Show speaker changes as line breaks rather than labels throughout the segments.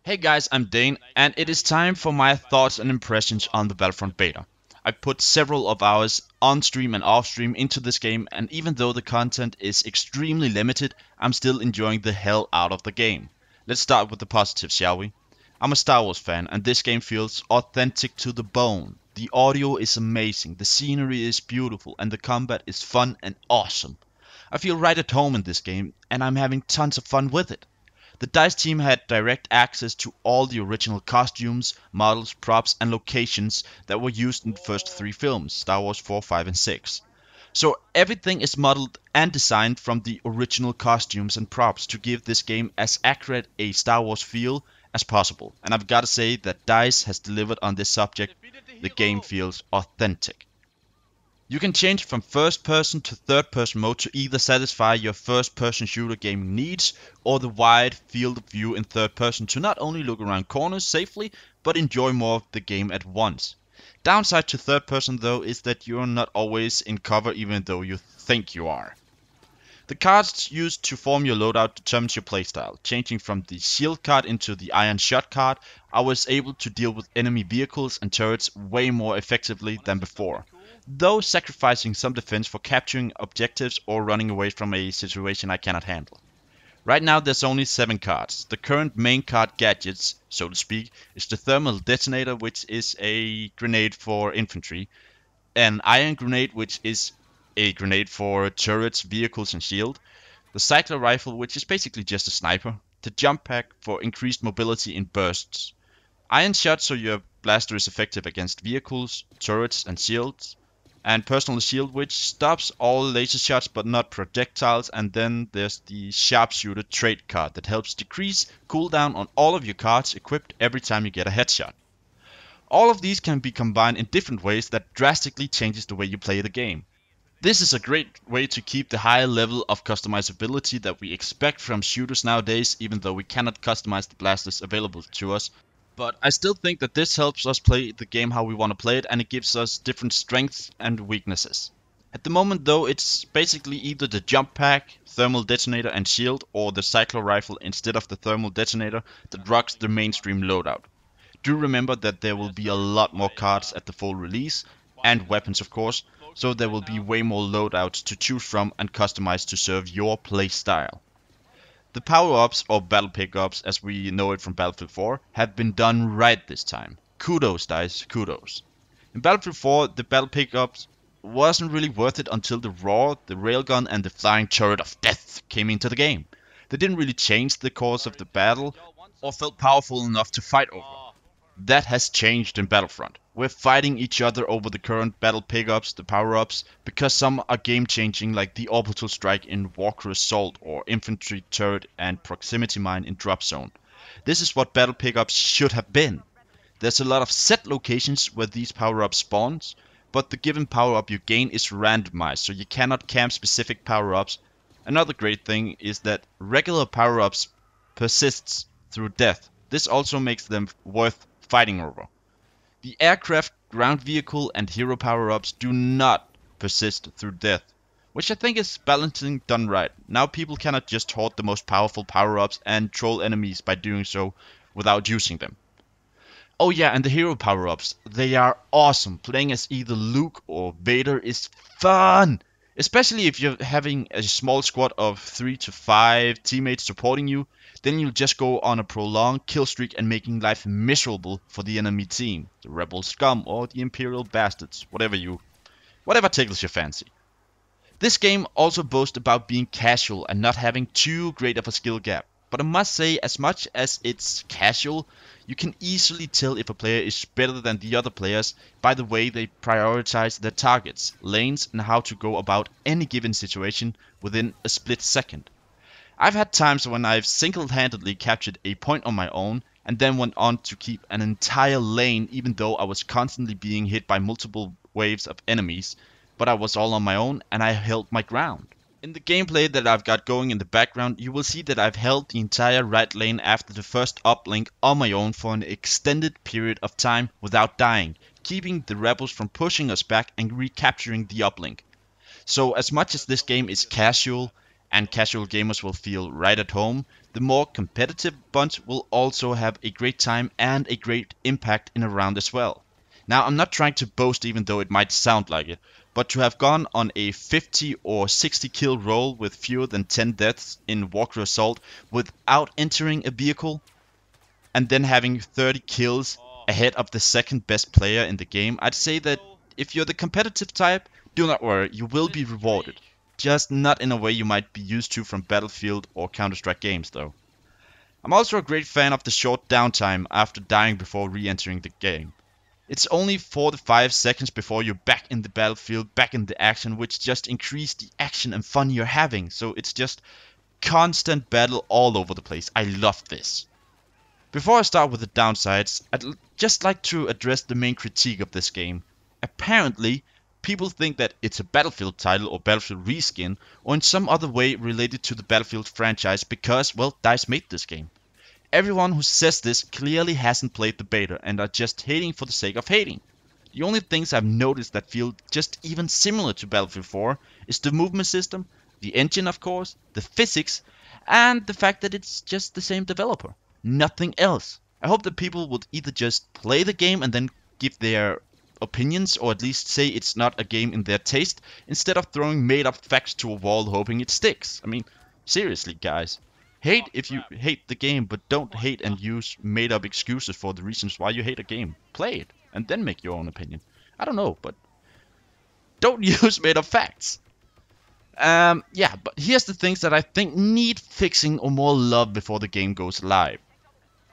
Hey guys, I'm Dane, and it is time for my thoughts and impressions on the Battlefront beta. I put several of hours on stream and off stream into this game, and even though the content is extremely limited, I'm still enjoying the hell out of the game. Let's start with the positives, shall we? I'm a Star Wars fan, and this game feels authentic to the bone. The audio is amazing, the scenery is beautiful, and the combat is fun and awesome. I feel right at home in this game, and I'm having tons of fun with it. The DICE team had direct access to all the original costumes, models, props, and locations that were used in the first three films, Star Wars 4, 5, and 6. So everything is modeled and designed from the original costumes and props to give this game as accurate a Star Wars feel as possible. And I've got to say that DICE has delivered on this subject. The game feels authentic. You can change from first person to third person mode to either satisfy your first person shooter gaming needs or the wide field of view in third person to not only look around corners safely but enjoy more of the game at once. Downside to third person though is that you're not always in cover even though you think you are. The cards used to form your loadout determines your playstyle. Changing from the shield card into the iron shot card, I was able to deal with enemy vehicles and turrets way more effectively than before, though sacrificing some defense for capturing objectives or running away from a situation I cannot handle. Right now there's only 7 cards. The current main card gadgets, so to speak, is the thermal detonator, which is a grenade for infantry, an iron grenade, which is a grenade for turrets, vehicles and shield, the cycler rifle, which is basically just a sniper, the jump pack for increased mobility in bursts, iron shot so your blaster is effective against vehicles, turrets and shields, and personal shield which stops all laser shots but not projectiles, and then there's the sharpshooter trait card that helps decrease cooldown on all of your cards equipped every time you get a headshot. All of these can be combined in different ways that drastically changes the way you play the game. This is a great way to keep the high level of customizability that we expect from shooters nowadays, even though we cannot customize the blasters available to us. But I still think that this helps us play the game how we want to play it, and it gives us different strengths and weaknesses. At the moment though, it's basically either the jump pack, thermal detonator and shield, or the cycler rifle instead of the thermal detonator that rocks the mainstream loadout. Do remember that there will be a lot more cards at the full release, and weapons of course, so there will be way more loadouts to choose from and customize to serve your playstyle. The power-ups, or battle pickups as we know it from Battlefield 4, have been done right this time. Kudos DICE, kudos. In Battlefield 4, the battle pickups wasn't really worth it until the roar, the railgun and the flying turret of death came into the game. They didn't really change the course of the battle or felt powerful enough to fight over. That has changed in Battlefront. We're fighting each other over the current battle pickups, the power-ups, because some are game-changing like the orbital strike in Walker Assault or infantry turret and proximity mine in Drop Zone. This is what battle pickups should have been. There's a lot of set locations where these power-ups spawns, but the given power-up you gain is randomized, so you cannot camp specific power-ups. Another great thing is that regular power-ups persists through death. This also makes them worth fighting over. The aircraft, ground vehicle and hero power-ups do not persist through death, which I think is balancing done right. Now people cannot just hoard the most powerful power-ups and troll enemies by doing so without using them. Oh yeah, and the hero power-ups, they are awesome. Playing as either Luke or Vader is fun! Especially if you're having a small squad of 3 to 5 teammates supporting you, then you'll just go on a prolonged kill streak and making life miserable for the enemy team, the rebel scum or the imperial bastards, whatever tickles your fancy. This game also boasts about being casual and not having too great of a skill gap, but I must say, as much as it's casual, you can easily tell if a player is better than the other players by the way they prioritize their targets, lanes and how to go about any given situation within a split second. I've had times when I've single-handedly captured a point on my own and then went on to keep an entire lane even though I was constantly being hit by multiple waves of enemies, but I was all on my own and I held my ground. In the gameplay that I've got going in the background, you will see that I've held the entire right lane after the first uplink on my own for an extended period of time without dying, keeping the rebels from pushing us back and recapturing the uplink. So as much as this game is casual and casual gamers will feel right at home, the more competitive bunch will also have a great time and a great impact in a round as well. Now, I'm not trying to boast even though it might sound like it, but to have gone on a 50 or 60 kill roll with fewer than 10 deaths in Walker Assault without entering a vehicle, and then having 30 kills ahead of the second best player in the game, I'd say that if you're the competitive type, do not worry, you will be rewarded. Just not in a way you might be used to from Battlefield or Counter-Strike games though. I'm also a great fan of the short downtime after dying before re-entering the game. It's only 4 to 5 seconds before you're back in the battlefield, back in the action, which just increase the action and fun you're having. So it's just constant battle all over the place. I love this. Before I start with the downsides, just like to address the main critique of this game. Apparently, people think that it's a Battlefield title or Battlefield reskin, or in some other way related to the Battlefield franchise because, well, DICE made this game. Everyone who says this clearly hasn't played the beta and are just hating for the sake of hating. The only things I've noticed that feel just even similar to Battlefield 4 is the movement system, the engine of course, the physics, and the fact that it's just the same developer. Nothing else. I hope that people would either just play the game and then give their opinions, or at least say it's not a game in their taste, instead of throwing made up facts to a wall hoping it sticks. I mean, seriously guys. Hate if you hate the game, but don't hate and use made up excuses for the reasons why you hate a game. Play it, and then make your own opinion. I don't know, but don't use made up facts. Yeah, but here's the things that I think need fixing or more love before the game goes live.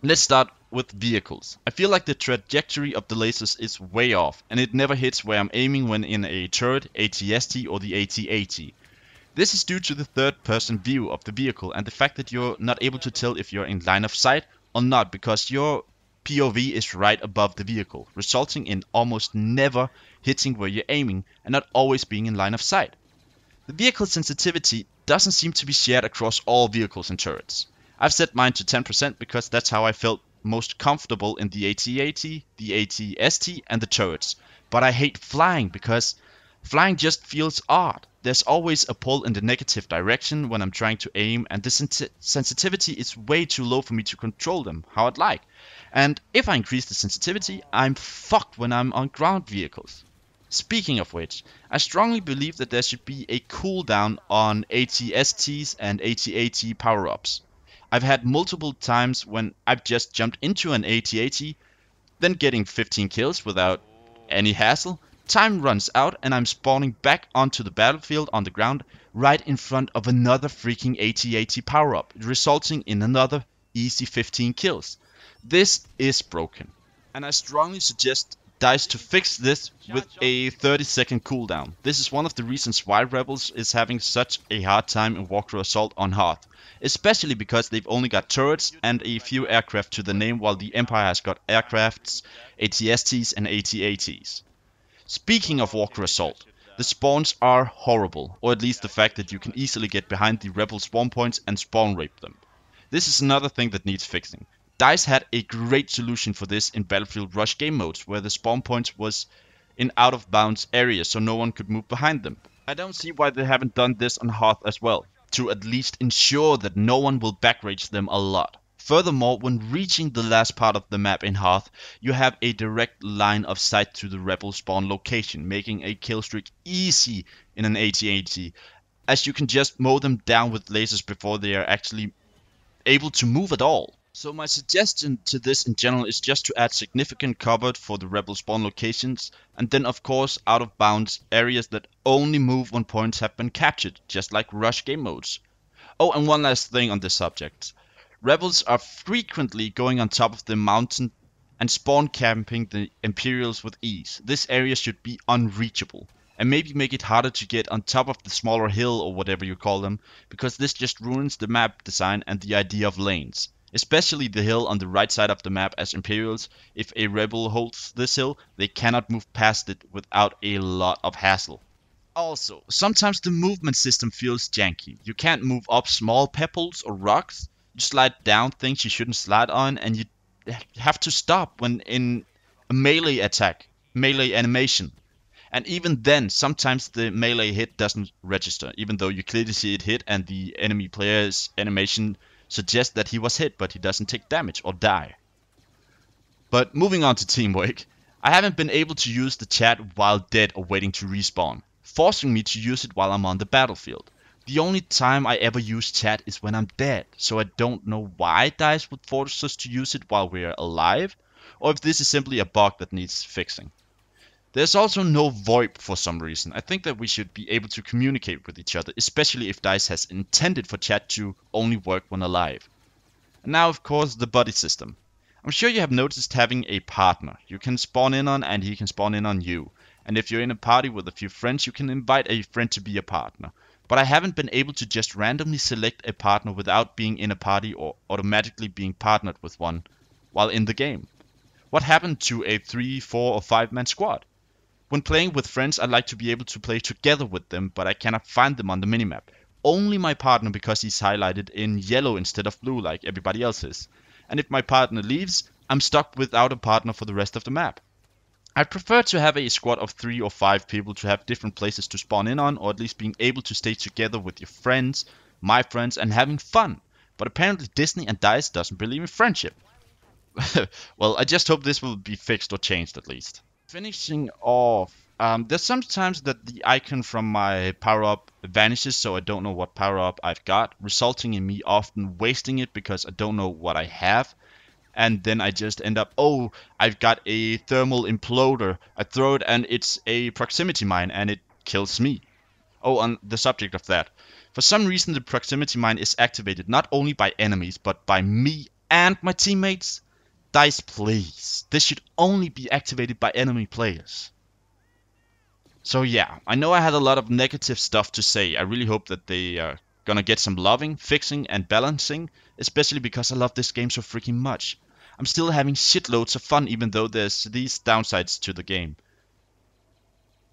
Let's start with vehicles. I feel like the trajectory of the lasers is way off, and it never hits where I'm aiming when in a turret, AT-ST or the AT-AT. This is due to the third-person view of the vehicle and the fact that you're not able to tell if you're in line of sight or not because your POV is right above the vehicle, resulting in almost never hitting where you're aiming and not always being in line of sight. The vehicle sensitivity doesn't seem to be shared across all vehicles and turrets. I've set mine to 10% because that's how I felt most comfortable in the AT-AT, the AT-ST and the turrets. But I hate flying because flying just feels odd. There's always a pull in the negative direction when I'm trying to aim, and the sensitivity is way too low for me to control them how I'd like. And if I increase the sensitivity, I'm fucked when I'm on ground vehicles. Speaking of which, I strongly believe that there should be a cooldown on AT-STs and AT-AT power-ups. I've had multiple times when I've just jumped into an AT-AT, then getting 15 kills without any hassle. Time runs out and I'm spawning back onto the battlefield on the ground right in front of another freaking AT-AT power-up, resulting in another easy 15 kills. This is broken, and I strongly suggest DICE to fix this with a 30-second cooldown. This is one of the reasons why Rebels is having such a hard time in Walker Assault on Hearth, especially because they've only got turrets and a few aircraft to the name, while the Empire has got aircrafts, AT-STs and AT-ATs. Speaking of Walker Assault, the spawns are horrible, or at least the fact that you can easily get behind the rebel spawn points and spawn rape them. This is another thing that needs fixing. DICE had a great solution for this in Battlefield Rush game modes, where the spawn points was in out of bounds areas so no one could move behind them. I don't see why they haven't done this on Hearth as well, to at least ensure that no one will backrage them a lot. Furthermore, when reaching the last part of the map in Hearth, you have a direct line of sight to the rebel spawn location, making a kill streak easy in an AT-AT, as you can just mow them down with lasers before they are actually able to move at all. So my suggestion to this in general is just to add significant cover for the rebel spawn locations, and then of course out of bounds areas that only move when points have been captured, just like rush game modes. Oh, and one last thing on this subject. Rebels are frequently going on top of the mountain and spawn camping the Imperials with ease. This area should be unreachable, and maybe make it harder to get on top of the smaller hill or whatever you call them, because this just ruins the map design and the idea of lanes. Especially the hill on the right side of the map, as Imperials, if a rebel holds this hill, they cannot move past it without a lot of hassle. Also, sometimes the movement system feels janky. You can't move up small pebbles or rocks, you slide down things you shouldn't slide on, and you have to stop when in a melee attack, melee animation. And even then, sometimes the melee hit doesn't register, even though you clearly see it hit and the enemy player's animation suggests that he was hit, but he doesn't take damage or die. But moving on to teamwork, I haven't been able to use the chat while dead or waiting to respawn, forcing me to use it while I'm on the battlefield. The only time I ever use chat is when I'm dead, so I don't know why DICE would force us to use it while we're alive, or if this is simply a bug that needs fixing. There's also no VoIP for some reason. I think that we should be able to communicate with each other, especially if DICE has intended for chat to only work when alive. And now, of course, the buddy system. I'm sure you have noticed having a partner you can spawn in on and he can spawn in on you. And if you're in a party with a few friends, you can invite a friend to be a partner. But I haven't been able to just randomly select a partner without being in a party or automatically being partnered with one while in the game. What happened to a 3, 4 or 5 man squad? When playing with friends, I like to be able to play together with them, but I cannot find them on the minimap. Only my partner because he's highlighted in yellow instead of blue like everybody else is. And if my partner leaves, I'm stuck without a partner for the rest of the map. I prefer to have a squad of 3 or 5 people to have different places to spawn in on, or at least being able to stay together with your friends, my friends, and having fun. But apparently Disney and DICE doesn't believe in friendship. Well, I just hope this will be fixed or changed at least. Finishing off, there's sometimes that the icon from my power-up vanishes, so I don't know what power-up I've got, resulting in me often wasting it because I don't know what I have. And then I just end up, oh, I've got a thermal imploder. I throw it and it's a proximity mine and it kills me. Oh, on the subject of that. For some reason the proximity mine is activated not only by enemies but by me and my teammates. DICE, please. This should only be activated by enemy players. So yeah, I know I had a lot of negative stuff to say. I really hope that they are gonna get some loving, fixing and balancing, especially because I love this game so freaking much. I'm still having shitloads of fun even though there's these downsides to the game.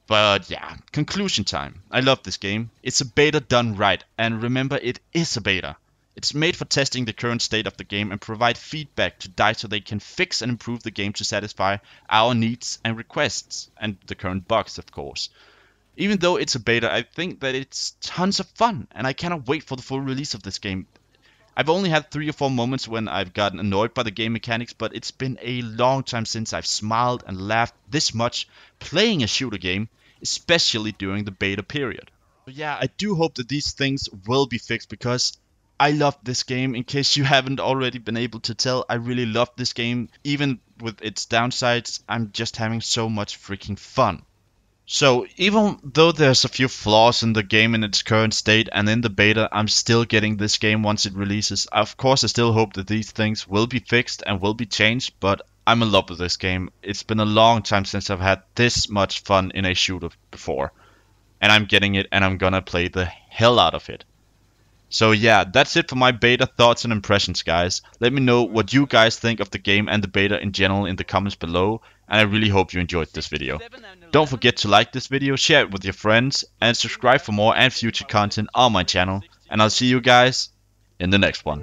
But yeah, conclusion time. I love this game. It's a beta done right, and remember, it is a beta. It's made for testing the current state of the game and provide feedback to DICE so they can fix and improve the game to satisfy our needs and requests, and the current bugs of course. Even though it's a beta, I think that it's tons of fun, and I cannot wait for the full release of this game. I've only had 3 or 4 moments when I've gotten annoyed by the game mechanics, but it's been a long time since I've smiled and laughed this much playing a shooter game, especially during the beta period. But yeah, I do hope that these things will be fixed because I love this game. In case you haven't already been able to tell, I really love this game. Even with its downsides, I'm just having so much freaking fun. So even though there's a few flaws in the game in its current state and in the beta, I'm still getting this game once it releases. Of course, I still hope that these things will be fixed and will be changed, but I'm in love with this game. It's been a long time since I've had this much fun in a shooter before. And I'm getting it and I'm gonna play the hell out of it. So yeah, that's it for my beta thoughts and impressions, guys. Let me know what you guys think of the game and the beta in general in the comments below, and I really hope you enjoyed this video. Don't forget to like this video, share it with your friends, and subscribe for more and future content on my channel. And I'll see you guys in the next one.